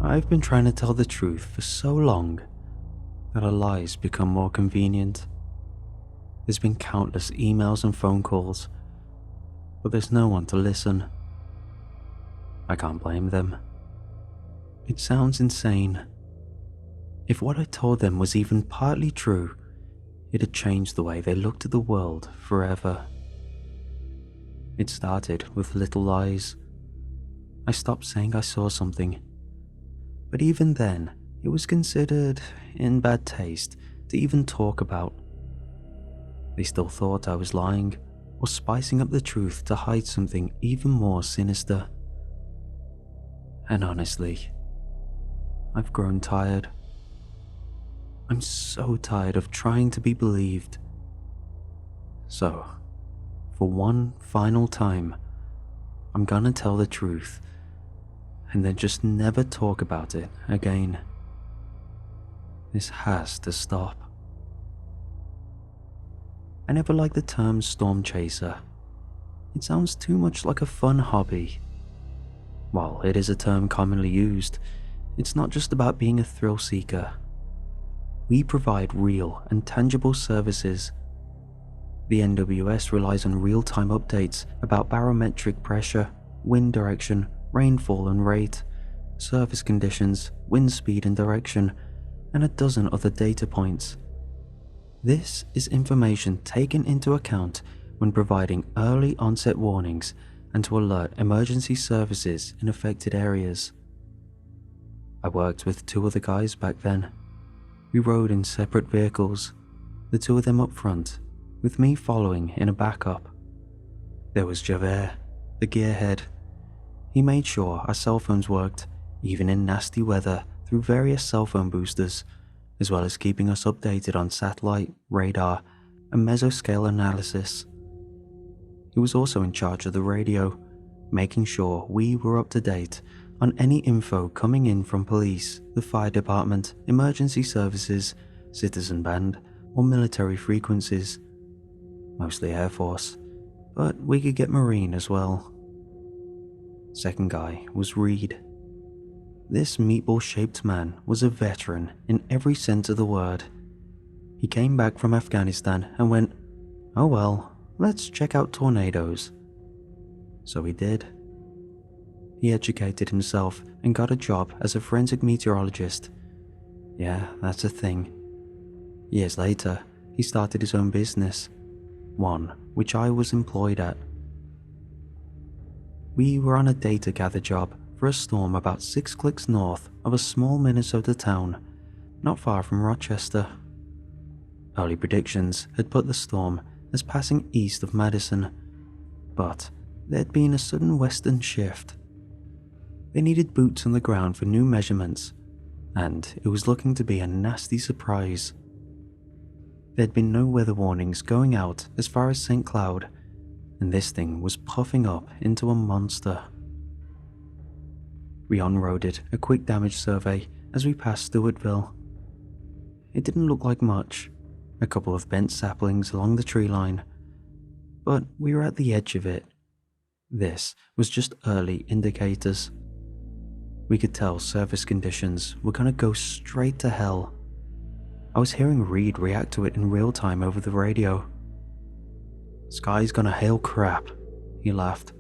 I've been trying to tell the truth for so long that a lie's become more convenient. There's been countless emails and phone calls, but there's no one to listen. I can't blame them. It sounds insane. If what I told them was even partly true, it'd change the way they looked at the world forever. It started with little lies. I stopped saying I saw something, but even then, it was considered in bad taste to even talk about. They still thought I was lying or spicing up the truth to hide something even more sinister. And honestly, I've grown tired. I'm so tired of trying to be believed. So, for one final time, I'm gonna tell the truth and then just never talk about it again. This has to stop. I never liked the term storm chaser. It sounds too much like a fun hobby. While it is a term commonly used, it's not just about being a thrill seeker. We provide real and tangible services. The NWS relies on real-time updates about barometric pressure, wind direction, rainfall and rate, surface conditions, wind speed and direction, and a dozen other data points. This is information taken into account when providing early onset warnings and to alert emergency services in affected areas. I worked with two other guys back then. We rode in separate vehicles, the two of them up front, with me following in a backup. There was Javert, the gearhead. He made sure our cell phones worked, even in nasty weather, through various cell phone boosters, as well as keeping us updated on satellite, radar, and mesoscale analysis. He was also in charge of the radio, making sure we were up to date on any info coming in from police, the fire department, emergency services, citizen band, or military frequencies. Mostly Air Force, but we could get Marine as well. Second guy was Reed. This meatball-shaped man was a veteran in every sense of the word. He came back from Afghanistan and went, "Oh well, let's check out tornadoes." So he did. He educated himself and got a job as a forensic meteorologist. Yeah, that's a thing. Years later, he started his own business, one which I was employed at. We were on a data gather job for a storm about 6 clicks north of a small Minnesota town, not far from Rochester. Early predictions had put the storm as passing east of Madison, but there'd been a sudden western shift. They needed boots on the ground for new measurements, and it was looking to be a nasty surprise. There'd been no weather warnings going out as far as St. Cloud, and this thing was puffing up into a monster. We on-roaded a quick damage survey as we passed Stewartville. It didn't look like much, a couple of bent saplings along the tree line, but we were at the edge of it. This was just early indicators. We could tell surface conditions were gonna go straight to hell. I was hearing Reed react to it in real time over the radio. "Sky's gonna hail crap," he laughed.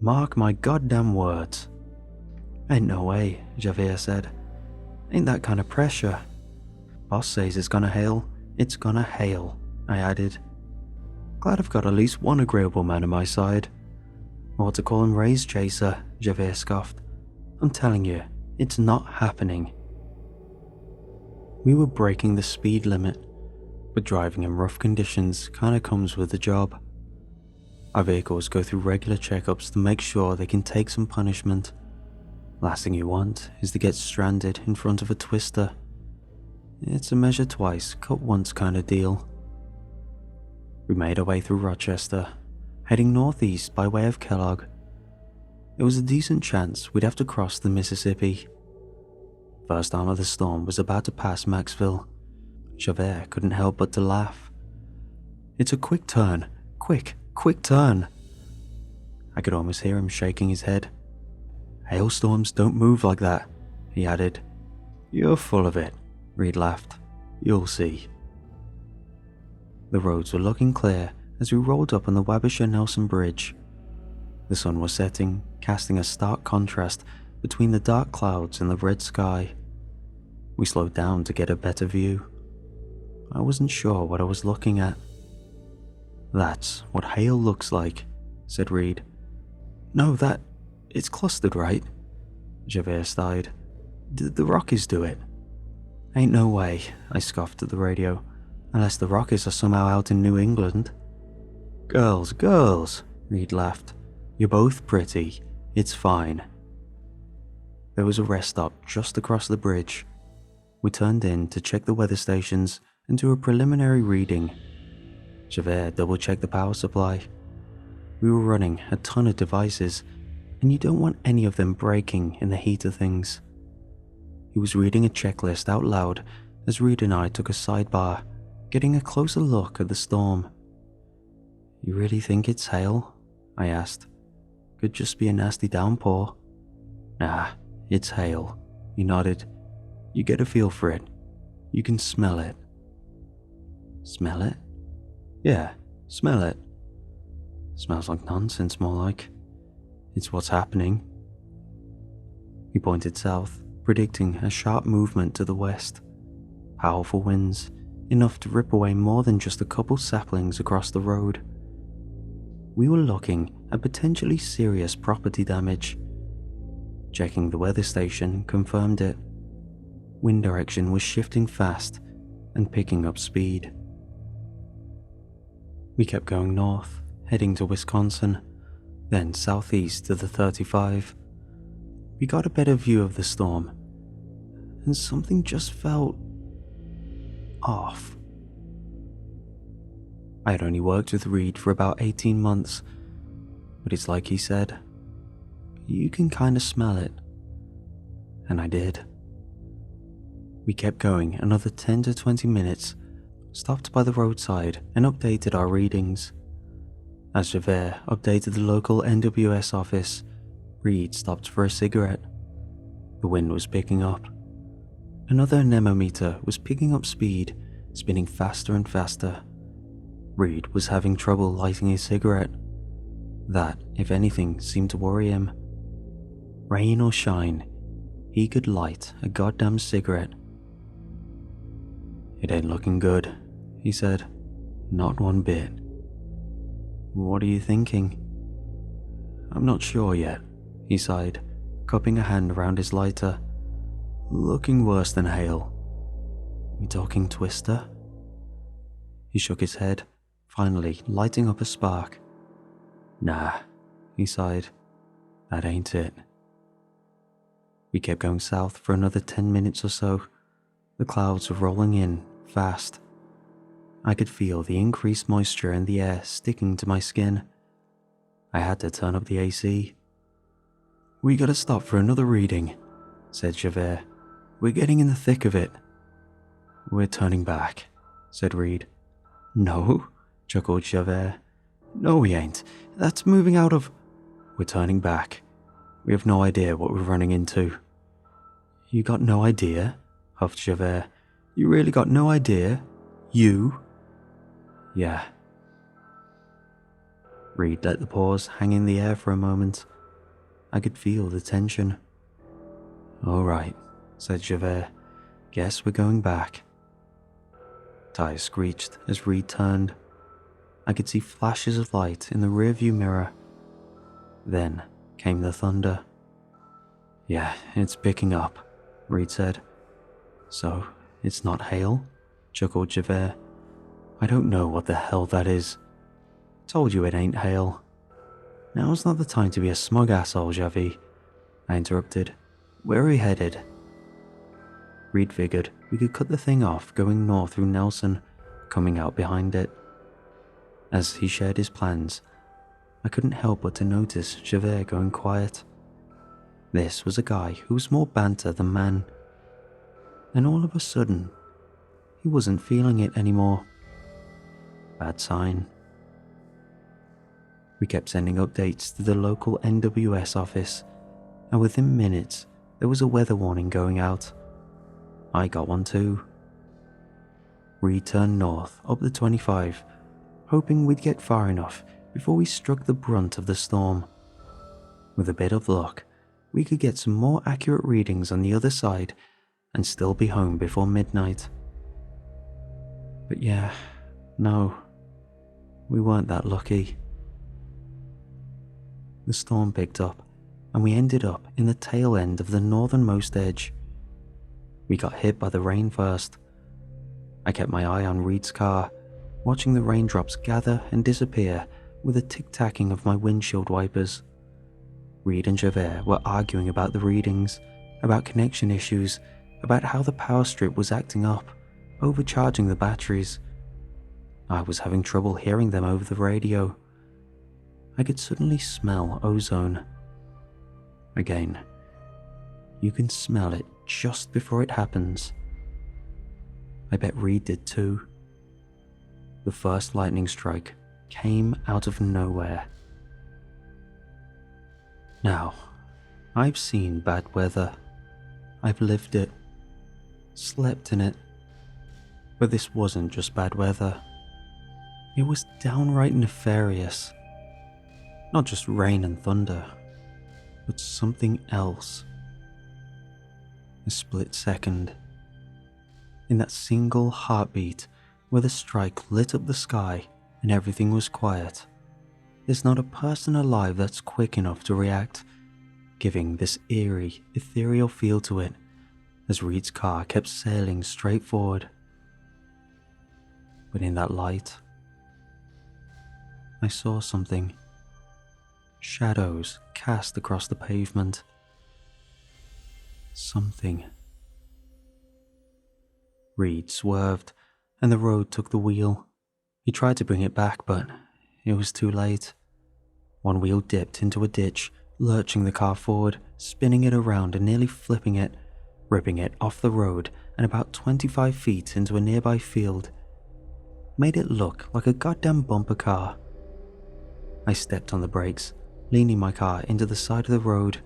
"Mark my goddamn words." "Ain't no way," Javert said. "Ain't that kind of pressure. Boss says it's gonna hail, it's gonna hail," I added. "Glad I've got at least one agreeable man on my side." "Or to call him Ray's chaser," Javert scoffed. "I'm telling you, it's not happening." We were breaking the speed limit, but driving in rough conditions kinda comes with the job. Our vehicles go through regular checkups to make sure they can take some punishment. Last thing you want is to get stranded in front of a twister. It's a measure twice, cut once kind of deal. We made our way through Rochester, heading northeast by way of Kellogg. There was a decent chance we'd have to cross the Mississippi. First arm of the storm was about to pass Maxville. Javert couldn't help but to laugh. "It's a quick turn, quick turn." I could almost hear him shaking his head. "Hailstorms don't move like that. he added. You're full of it, Reed laughed. You'll see. The roads were looking clear as we rolled up on the Wabasha-Nelson Bridge. The sun was setting, casting a stark contrast between the dark clouds and the red sky. We slowed down to get a better view. I wasn't sure what I was looking at. That's what hail looks like, said Reed. No, it's clustered, right? Javert sighed. Did the Rockies do it? Ain't no way, I scoffed at the radio, unless the Rockies are somehow out in New England. Girls, Reed laughed. You're both pretty. It's fine. There was a rest stop just across the bridge. We turned in to check the weather stations and do a preliminary reading. Javert double-checked the power supply. We were running a ton of devices, and you don't want any of them breaking in the heat of things. He was reading a checklist out loud as Reed and I took a sidebar, getting a closer look at the storm. You really think it's hail? I asked. Could just be a nasty downpour. Nah, it's hail, he nodded. You get a feel for it. You can smell it. Smell it? Yeah, smell it. Smells like nonsense, more like. It's what's happening. He pointed south, predicting a sharp movement to the west. Powerful winds, enough to rip away more than just a couple saplings across the road. We were looking at potentially serious property damage. Checking the weather station confirmed it. Wind direction was shifting fast and picking up speed. We kept going north, heading to Wisconsin, then southeast to the 35. We got a better view of the storm, and something just felt off. I had only worked with Reed for about 18 months, but it's like he said, you can kind of smell it. And I did. We kept going another 10 to 20 minutes, stopped by the roadside and updated our readings. As Javert updated the local NWS office, Reed stopped for a cigarette. The wind was picking up. Another anemometer was picking up speed, spinning faster and faster. Reed was having trouble lighting a cigarette. That, if anything, seemed to worry him. Rain or shine, he could light a goddamn cigarette. It ain't looking good, he said. Not one bit. What are you thinking? I'm not sure yet, he sighed, cupping a hand around his lighter. Looking worse than hail. We talking Twister? He shook his head, finally lighting up a spark. Nah, he sighed. That ain't it. We kept going south for another 10 minutes or so. The clouds were rolling in, fast. I could feel the increased moisture in the air sticking to my skin. I had to turn up the AC. We gotta stop for another reading, said Javert. We're getting in the thick of it. We're turning back, said Reed. No, chuckled Javert. No, we ain't. That's moving out of... We're turning back. We have no idea what we're running into. You got no idea? Huffed Javert. You really got no idea? You? Yeah. Reed let the pause hang in the air for a moment. I could feel the tension. All right, said Javert. Guess we're going back. Tires screeched as Reed turned. I could see flashes of light in the rearview mirror. Then came the thunder. Yeah, it's picking up, Reed said. So, it's not hail? Chuckled Javert. I don't know what the hell that is. Told you it ain't hail. Now's not the time to be a smug asshole, Javi, I interrupted. Where are we headed? Reed figured we could cut the thing off going north through Nelson, coming out behind it. As he shared his plans, I couldn't help but to notice Javert going quiet. This was a guy who was more banter than man. And all of a sudden, he wasn't feeling it anymore. Bad sign. We kept sending updates to the local NWS office, and within minutes, there was a weather warning going out. I got one too. Reed turned north up the 25, hoping we'd get far enough before we struck the brunt of the storm. With a bit of luck, we could get some more accurate readings on the other side and still be home before midnight. But yeah, no, we weren't that lucky. The storm picked up, and we ended up in the tail end of the northernmost edge. We got hit by the rain first. I kept my eye on Reed's car, watching the raindrops gather and disappear with a tic-tacking of my windshield wipers. Reed and Javert were arguing about the readings, about connection issues, about how the power strip was acting up, overcharging the batteries. I was having trouble hearing them over the radio. I could suddenly smell ozone. Again, you can smell it just before it happens. I bet Reed did too. The first lightning strike came out of nowhere. Now, I've seen bad weather. I've lived it, slept in it. But this wasn't just bad weather. It was downright nefarious. Not just rain and thunder, but something else. A split second. In that single heartbeat where the strike lit up the sky and everything was quiet, there's not a person alive that's quick enough to react, giving this eerie, ethereal feel to it as Reed's car kept sailing straight forward. But in that light, I saw something. Shadows cast across the pavement. Something. Reed swerved, and the road took the wheel. He tried to bring it back, but it was too late. One wheel dipped into a ditch, lurching the car forward, spinning it around and nearly flipping it, ripping it off the road and about 25 feet into a nearby field. Made it look like a goddamn bumper car. I stepped on the brakes, leaning my car into the side of the road.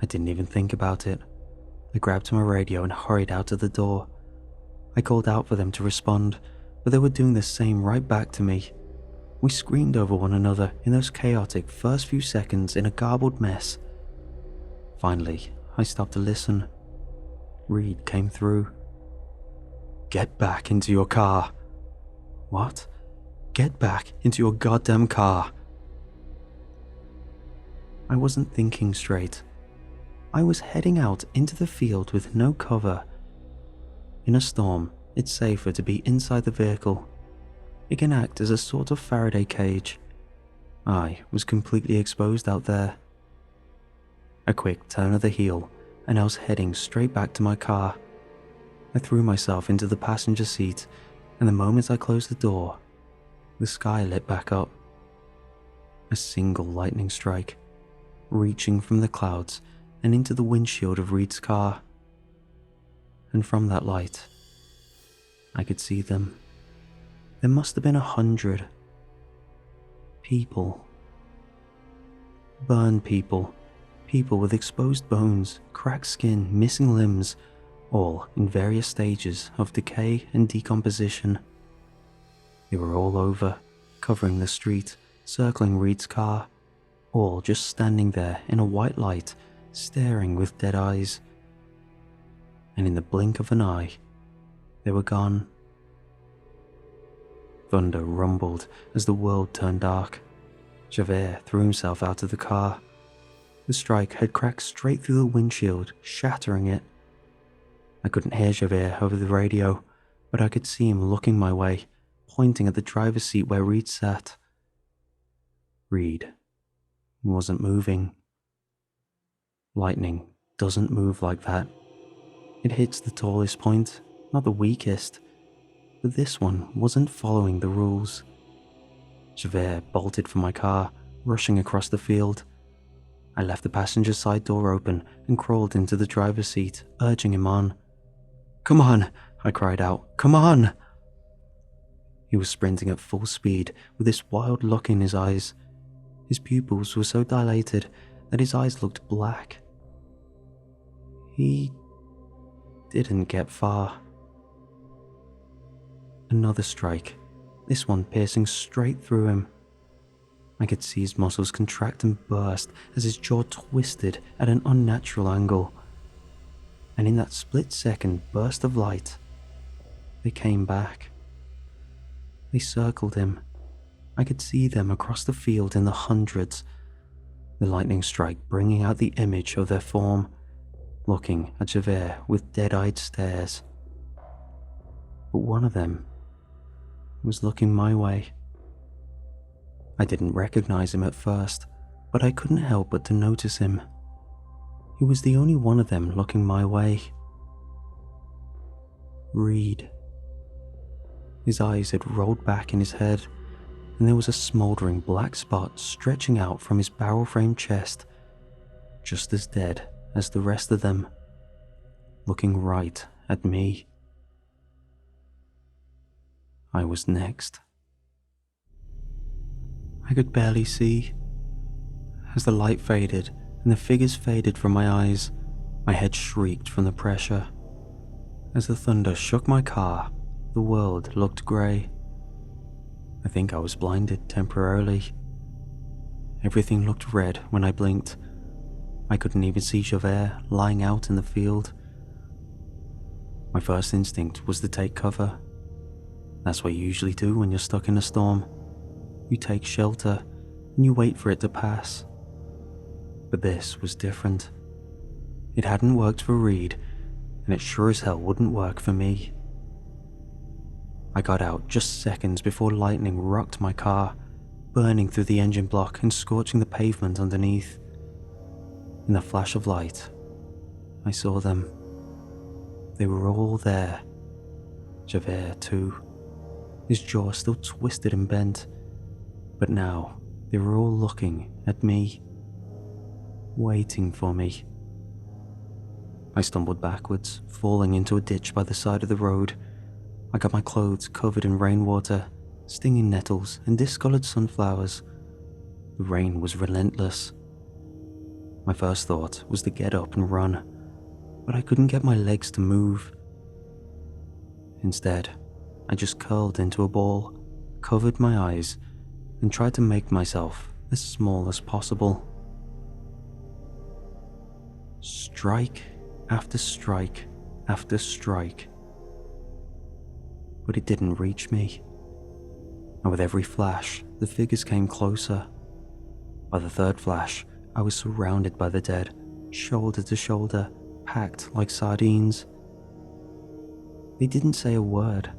I didn't even think about it. I grabbed my radio and hurried out of the door. I called out for them to respond, but they were doing the same right back to me. We screamed over one another in those chaotic first few seconds in a garbled mess. Finally, I stopped to listen. Reed came through. "Get back into your car." "What?" "Get back into your goddamn car." I wasn't thinking straight. I was heading out into the field with no cover. In a storm, it's safer to be inside the vehicle. It can act as a sort of Faraday cage. I was completely exposed out there. A quick turn of the heel, and I was heading straight back to my car. I threw myself into the passenger seat, and the moment I closed the door, the sky lit back up. A single lightning strike, reaching from the clouds and into the windshield of Reed's car. And from that light, I could see them. There must have been 100. People. Burned people. People with exposed bones, cracked skin, missing limbs, all in various stages of decay and decomposition. They were all over, covering the street, circling Reed's car, all just standing there in a white light, staring with dead eyes. And in the blink of an eye, they were gone. Thunder rumbled as the world turned dark. Javert threw himself out of the car. The strike had cracked straight through the windshield, shattering it. I couldn't hear Javert over the radio, but I could see him looking my way, pointing at the driver's seat where Reed sat. Reed wasn't moving. Lightning doesn't move like that. It hits the tallest point, not the weakest. But this one wasn't following the rules. Javert bolted for my car, rushing across the field. I left the passenger side door open and crawled into the driver's seat, urging him on. "Come on," I cried out. "Come on!" He was sprinting at full speed with this wild look in his eyes. His pupils were so dilated that his eyes looked black. He didn't get far. Another strike, this one piercing straight through him. I could see his muscles contract and burst as his jaw twisted at an unnatural angle. And in that split-second burst of light, they came back. They circled him. I could see them across the field in the hundreds, the lightning strike bringing out the image of their form, looking at Javert with dead-eyed stares. But one of them was looking my way. I didn't recognize him at first, but I couldn't help but to notice him. He was the only one of them looking my way. Reed. His eyes had rolled back in his head, and there was a smouldering black spot stretching out from his barrel-framed chest, just as dead as the rest of them, looking right at me. I was next. I could barely see. As the light faded and the figures faded from my eyes, my head shrieked from the pressure. As the thunder shook my car, the world looked grey. I think I was blinded temporarily. Everything looked red when I blinked. I couldn't even see Javert lying out in the field. My first instinct was to take cover. That's what you usually do when you're stuck in a storm. You take shelter and you wait for it to pass. But this was different. It hadn't worked for Reed, and it sure as hell wouldn't work for me. I got out just seconds before lightning rocked my car, burning through the engine block and scorching the pavement underneath. In the flash of light, I saw them. They were all there. Javert too. His jaw still twisted and bent, but now they were all looking at me, waiting for me. I stumbled backwards, falling into a ditch by the side of the road. I got my clothes covered in rainwater, stinging nettles and discolored sunflowers. The rain was relentless. My first thought was to get up and run, but I couldn't get my legs to move. Instead, I just curled into a ball, covered my eyes, and tried to make myself as small as possible. Strike after strike after strike. But it didn't reach me. And with every flash, the figures came closer. By the third flash, I was surrounded by the dead, shoulder to shoulder, packed like sardines. They didn't say a word.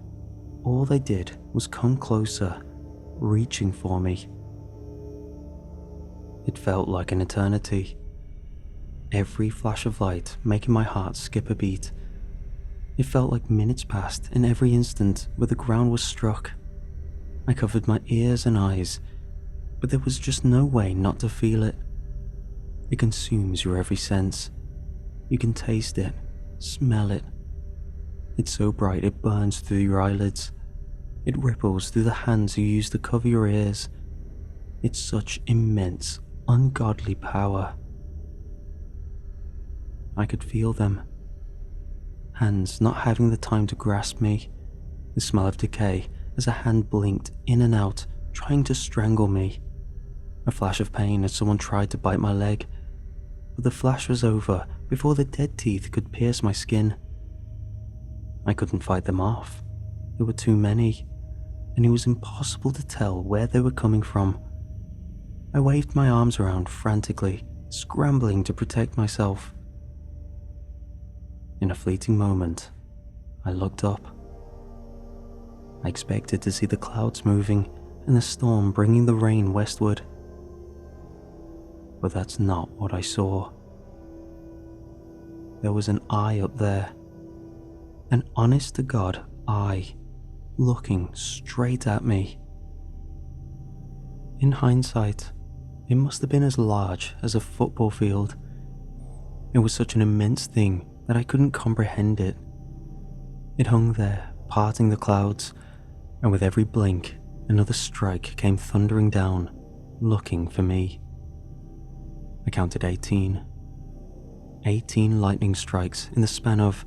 All they did was come closer, reaching for me. It felt like an eternity. Every flash of light making my heart skip a beat. It felt like minutes passed in every instant where the ground was struck. I covered my ears and eyes, but there was just no way not to feel it. It consumes your every sense. You can taste it, smell it. It's so bright it burns through your eyelids. It ripples through the hands you use to cover your ears. It's such immense, ungodly power. I could feel them. Hands not having the time to grasp me. The smell of decay as a hand blinked in and out, trying to strangle me. A flash of pain as someone tried to bite my leg, but the flash was over before the dead teeth could pierce my skin. I couldn't fight them off. There were too many, and it was impossible to tell where they were coming from. I waved my arms around frantically, scrambling to protect myself. In a fleeting moment, I looked up. I expected to see the clouds moving and the storm bringing the rain westward. But that's not what I saw. There was an eye up there. An honest-to-God eye, looking straight at me. In hindsight, it must have been as large as a football field. It was such an immense thing that I couldn't comprehend it. It hung there, parting the clouds, and with every blink, another strike came thundering down, looking for me. I counted 18. 18 lightning strikes in the span of,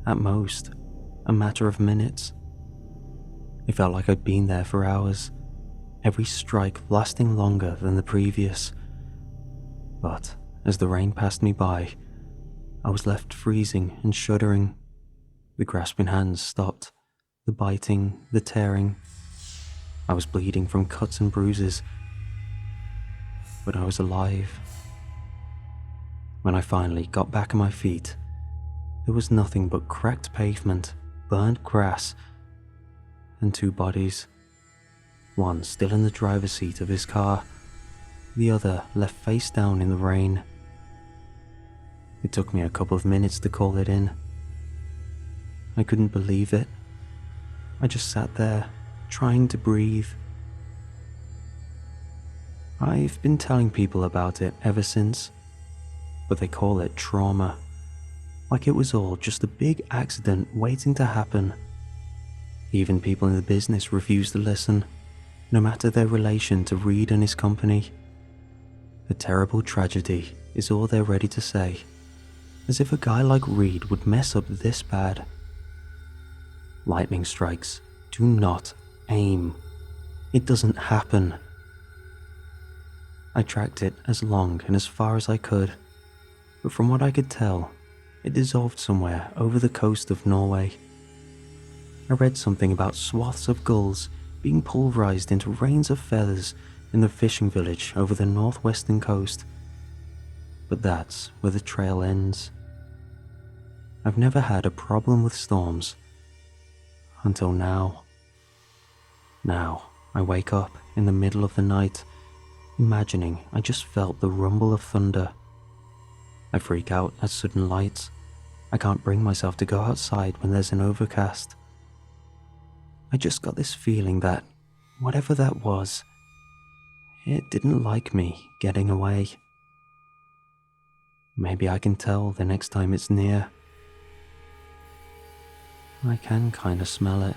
at most, a matter of minutes. It felt like I'd been there for hours, every strike lasting longer than the previous. But as the rain passed me by, I was left freezing and shuddering. The grasping hands stopped, the biting, the tearing. I was bleeding from cuts and bruises, but I was alive. When I finally got back on my feet, there was nothing but cracked pavement, burned grass, and 2 bodies. One still in the driver's seat of his car, the other left face down in the rain. It took me a couple of minutes to call it in. I couldn't believe it. I just sat there, trying to breathe. I've been telling people about it ever since, but they call it trauma, like it was all just a big accident waiting to happen. Even people in the business refuse to listen, no matter their relation to Reed and his company. A terrible tragedy is all they're ready to say, as if a guy like Reed would mess up this bad. Lightning strikes. Do not aim. It doesn't happen. I tracked it as long and as far as I could, but from what I could tell, it dissolved somewhere over the coast of Norway. I read something about swaths of gulls being pulverized into rains of feathers in the fishing village over the northwestern coast. But that's where the trail ends. I've never had a problem with storms. Until now. Now, I wake up in the middle of the night, imagining I just felt the rumble of thunder. I freak out at sudden lights. I can't bring myself to go outside when there's an overcast. I just got this feeling that, whatever that was, it didn't like me getting away. Maybe I can tell the next time it's near. I can kinda smell it.